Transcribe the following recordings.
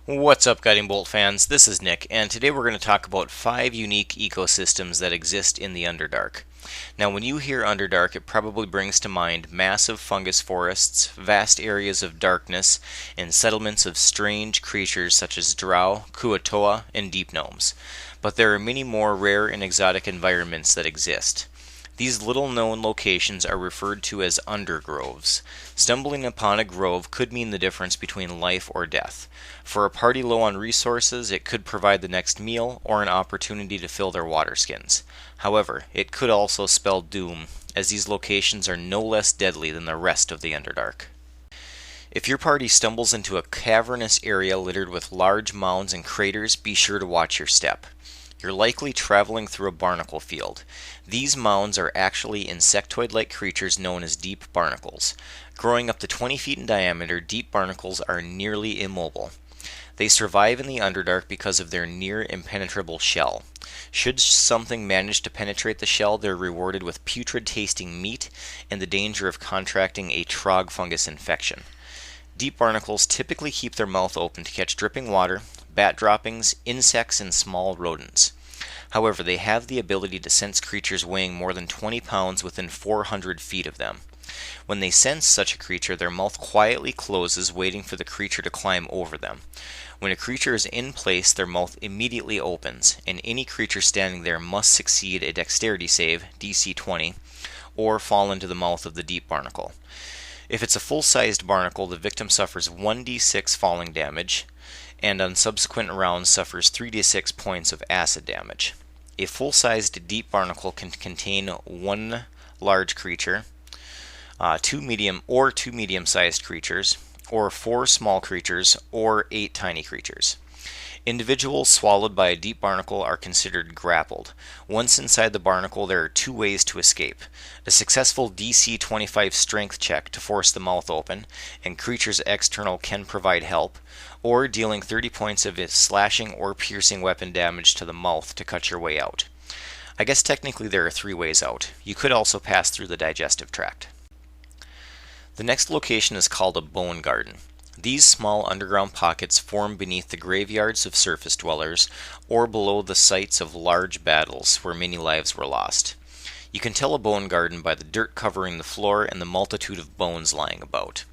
What's up, Guiding Bolt fans? This is Nick, and today we're going to talk about 5 unique ecosystems that exist in the Underdark. Now, when you hear Underdark, it probably brings to mind massive fungus forests, vast areas of darkness, and settlements of strange creatures such as Drow, Kuatoa, and deep gnomes. But there are many more rare and exotic environments that exist. These little-known locations are referred to as undergroves. Stumbling upon a grove could mean the difference between life or death. For a party low on resources, it could provide the next meal or an opportunity to fill their water skins. However, it could also spell doom, as these locations are no less deadly than the rest of the Underdark. If your party stumbles into a cavernous area littered with large mounds and craters, be sure to watch your step. You're likely traveling through a barnacle field. These mounds are actually insectoid-like creatures known as deep barnacles. Growing up to 20 feet in diameter, deep barnacles are nearly immobile. They survive in the Underdark because of their near impenetrable shell. Should something manage to penetrate the shell, they're rewarded with putrid-tasting meat and the danger of contracting a trog fungus infection. Deep barnacles typically keep their mouth open to catch dripping water, bat droppings, insects, and small rodents. However, they have the ability to sense creatures weighing more than 20 pounds within 400 feet of them. When they sense such a creature, their mouth quietly closes, waiting for the creature to climb over them. When a creature is in place, their mouth immediately opens, and any creature standing there must succeed a dexterity save, DC 20, or fall into the mouth of the deep barnacle. If it's a full-sized barnacle, the victim suffers 1d6 falling damage, and on subsequent rounds suffers 3d6 points of acid damage. A full-sized deep barnacle can contain one large creature, two medium-sized creatures, or 4 small creatures, or 8 tiny creatures. Individuals swallowed by a deep barnacle are considered grappled. Once inside the barnacle, there are 2 ways to escape. A successful DC 25 strength check to force the mouth open, and creatures external can provide help, or dealing 30 points of slashing or piercing weapon damage to the mouth to cut your way out. I guess technically there are 3 ways out. You could also pass through the digestive tract. The next location is called a bone garden. These small underground pockets form beneath the graveyards of surface dwellers, or below the sites of large battles where many lives were lost. You can tell a bone garden by the dirt covering the floor and the multitude of bones lying about.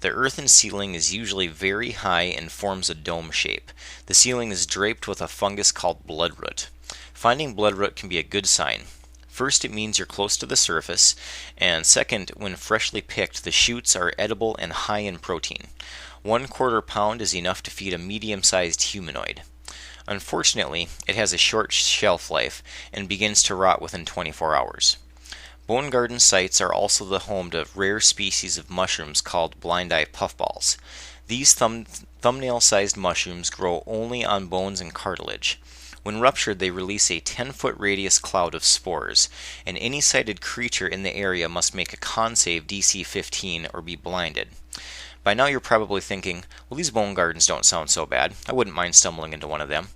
The earthen ceiling is usually very high and forms a dome shape. The ceiling is draped with a fungus called bloodroot. Finding bloodroot can be a good sign. First, it means you're close to the surface, and second, when freshly picked, the shoots are edible and high in protein. 1/4 pound is enough to feed a medium-sized humanoid. Unfortunately, it has a short shelf life and begins to rot within 24 hours. Bone garden sites are also the home to rare species of mushrooms called blind-eye puffballs. These thumbnail-sized mushrooms grow only on bones and cartilage. When ruptured, they release a 10-foot radius cloud of spores, and any sighted creature in the area must make a con save DC 15 or be blinded. By now you're probably thinking, well, these bone gardens don't sound so bad. I wouldn't mind stumbling into one of them.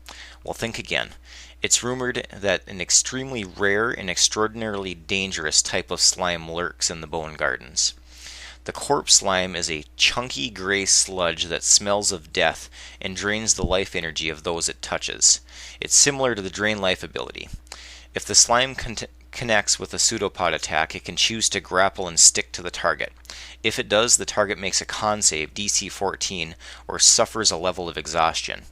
Well, think again. It's rumored that an extremely rare and extraordinarily dangerous type of slime lurks in the bone gardens. The corpse slime is a chunky gray sludge that smells of death and drains the life energy of those it touches. It's similar to the drain life ability. If the slime connects with a pseudopod attack, it can choose to grapple and stick to the target. If it does, the target makes a con save, DC 14, or suffers a level of exhaustion.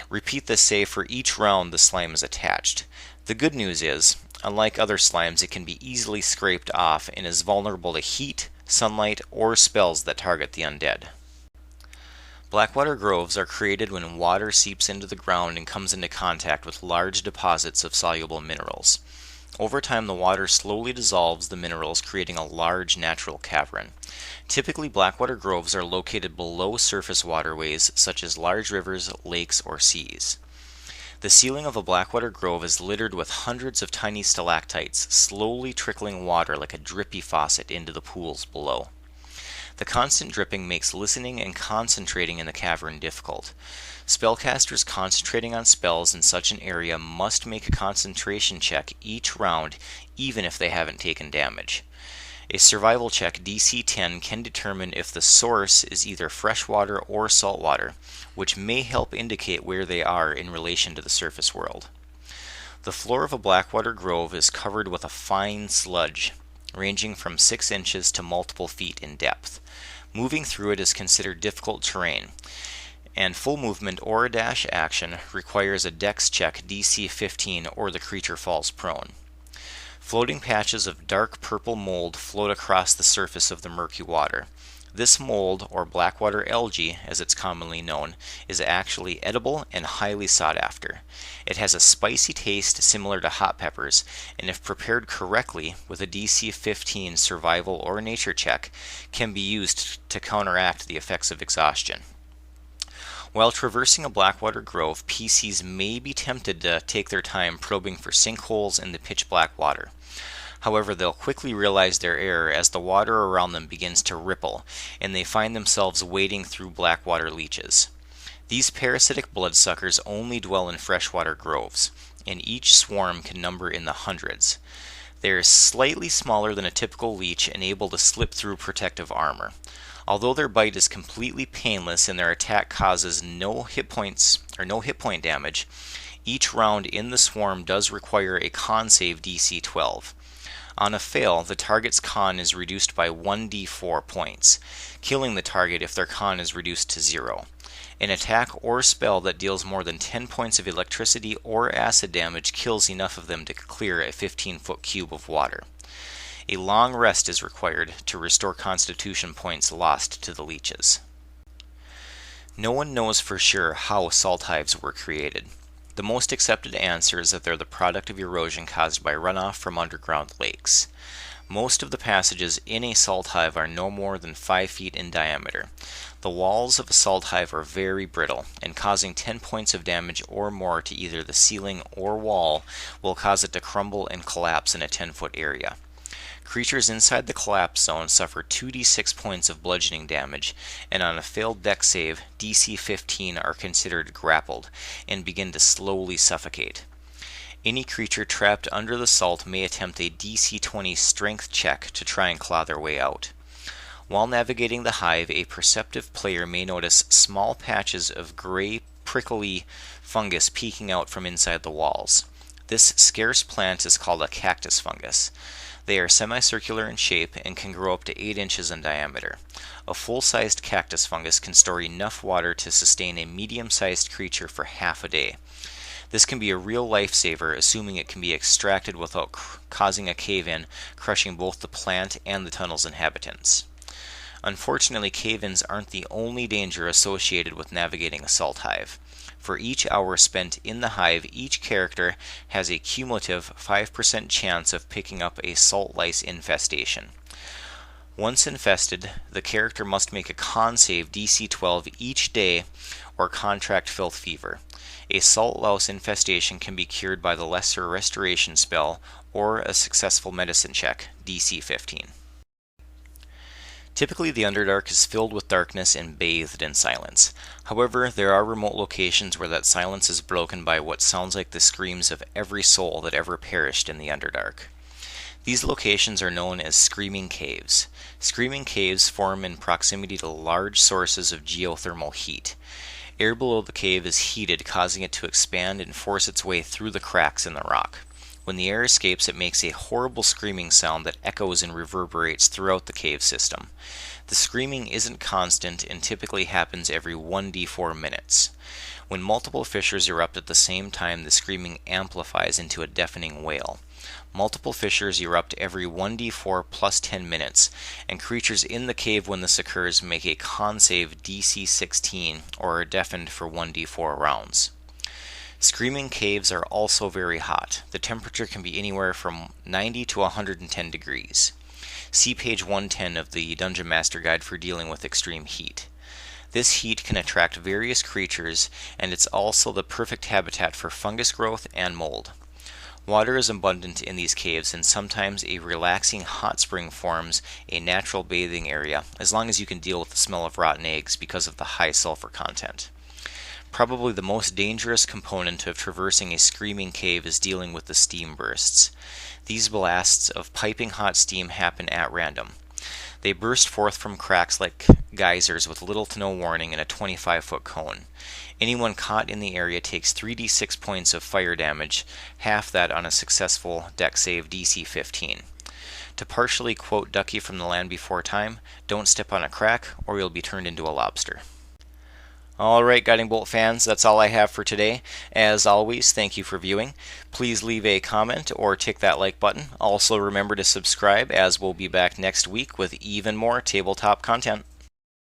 Repeat this save for each round the slime is attached. The good news is, unlike other slimes, it can be easily scraped off and is vulnerable to heat, sunlight, or spells that target the undead. Blackwater Groves are created when water seeps into the ground and comes into contact with large deposits of soluble minerals. Over time, the water slowly dissolves the minerals, creating a large natural cavern. Typically, Blackwater Groves are located below surface waterways such as large rivers, lakes, or seas. The ceiling of a Blackwater Grove is littered with hundreds of tiny stalactites, slowly trickling water like a drippy faucet into the pools below. The constant dripping makes listening and concentrating in the cavern difficult. Spellcasters concentrating on spells in such an area must make a concentration check each round, even if they haven't taken damage. A survival check DC 10 can determine if the source is either freshwater or saltwater, which may help indicate where they are in relation to the surface world. The floor of a Blackwater Grove is covered with a fine sludge, ranging from 6 inches to multiple feet in depth. Moving through it is considered difficult terrain, and full movement or a dash action requires a dex check DC 15 or the creature falls prone. Floating patches of dark purple mold float across the surface of the murky water. This mold, or Blackwater algae as it's commonly known, is actually edible and highly sought after. It has a spicy taste similar to hot peppers, and if prepared correctly with a DC 15 survival or nature check, can be used to counteract the effects of exhaustion. While traversing a Blackwater Grove, PCs may be tempted to take their time probing for sinkholes in the pitch black water. However, they'll quickly realize their error as the water around them begins to ripple, and they find themselves wading through blackwater leeches. These parasitic bloodsuckers only dwell in freshwater groves, and each swarm can number in the hundreds. They are slightly smaller than a typical leech and able to slip through protective armor. Although their bite is completely painless and their attack causes no hit point damage, each round in the swarm does require a con save DC 12. On a fail, the target's con is reduced by 1d4 points, killing the target if their con is reduced to 0. An attack or spell that deals more than 10 points of electricity or acid damage kills enough of them to clear a 15-foot cube of water. A long rest is required to restore constitution points lost to the leeches. No one knows for sure how salt hives were created. The most accepted answer is that they're the product of erosion caused by runoff from underground lakes. Most of the passages in a salt hive are no more than 5 feet in diameter. The walls of a salt hive are very brittle, and causing 10 points of damage or more to either the ceiling or wall will cause it to crumble and collapse in a 10-foot area. Creatures inside the collapse zone suffer 2d6 points of bludgeoning damage, and on a failed dex save, DC 15 are considered grappled, and begin to slowly suffocate. Any creature trapped under the salt may attempt a DC 20 strength check to try and claw their way out. While navigating the hive, a perceptive player may notice small patches of gray, prickly fungus peeking out from inside the walls. This scarce plant is called a cactus fungus. They are semicircular in shape and can grow up to 8 inches in diameter. A full-sized cactus fungus can store enough water to sustain a medium-sized creature for half a day. This can be a real lifesaver, assuming it can be extracted without causing a cave-in, crushing both the plant and the tunnel's inhabitants. Unfortunately, cave-ins aren't the only danger associated with navigating a salt hive. For each hour spent in the hive, each character has a cumulative 5% chance of picking up a salt lice infestation. Once infested, the character must make a con save DC 12 each day or contract filth fever. A salt louse infestation can be cured by the lesser restoration spell or a successful medicine check, DC 15. Typically, the Underdark is filled with darkness and bathed in silence. However, there are remote locations where that silence is broken by what sounds like the screams of every soul that ever perished in the Underdark. These locations are known as screaming caves. Screaming caves form in proximity to large sources of geothermal heat. Air below the cave is heated, causing it to expand and force its way through the cracks in the rock. When the air escapes, it makes a horrible screaming sound that echoes and reverberates throughout the cave system. The screaming isn't constant and typically happens every 1d4 minutes. When multiple fissures erupt at the same time, the screaming amplifies into a deafening wail. Multiple fissures erupt every 1d4 plus 10 minutes, and creatures in the cave when this occurs make a con save DC 16 or are deafened for 1d4 rounds. Screaming caves are also very hot. The temperature can be anywhere from 90 to 110 degrees. See page 110 of the Dungeon Master Guide for dealing with extreme heat. This heat can attract various creatures, and it's also the perfect habitat for fungus growth and mold. Water is abundant in these caves, and sometimes a relaxing hot spring forms a natural bathing area, as long as you can deal with the smell of rotten eggs because of the high sulfur content. Probably the most dangerous component of traversing a screaming cave is dealing with the steam bursts. These blasts of piping hot steam happen at random. They burst forth from cracks like geysers with little to no warning in a 25-foot cone. Anyone caught in the area takes 3d6 points of fire damage, half that on a successful deck save DC 15. To partially quote Ducky from The Land Before Time, don't step on a crack or you'll be turned into a lobster. Alright, Guiding Bolt fans, that's all I have for today. As always, thank you for viewing. Please leave a comment or tick that like button. Also remember to subscribe, as we'll be back next week with even more tabletop content.